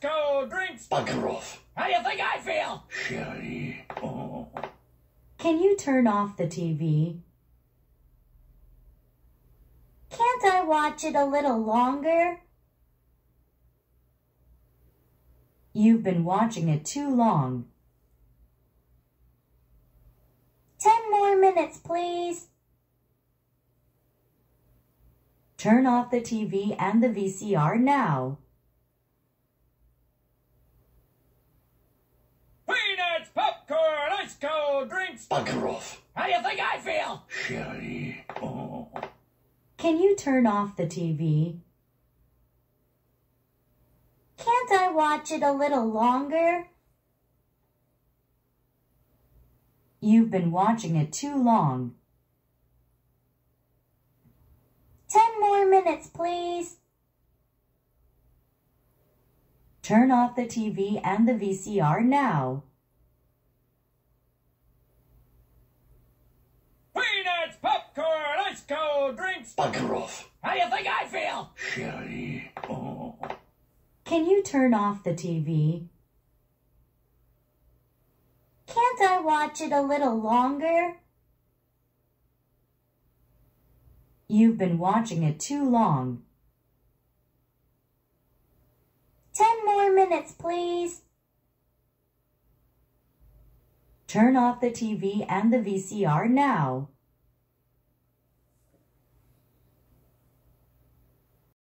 go drink. Bugger off. How do you think I feel? Sherry. Oh. Can you turn off the TV? Can't I watch it a little longer? You've been watching it too long. 10 more minutes, please. Turn off the TV and the VCR now. Peanuts, popcorn, ice cold drinks. Bugger off. How do you think I feel? Sherry. Oh. Can you turn off the TV? Can't I watch it a little longer? You've been watching it too long. 10 more minutes, please. Turn off the TV and the VCR now. Peanuts, popcorn, ice cold drinks. Bugger off. How do you think I feel? Sherry. Oh. Can you turn off the TV? Can't I watch it a little longer? You've been watching it too long. 10 more minutes, please. Turn off the TV and the VCR now.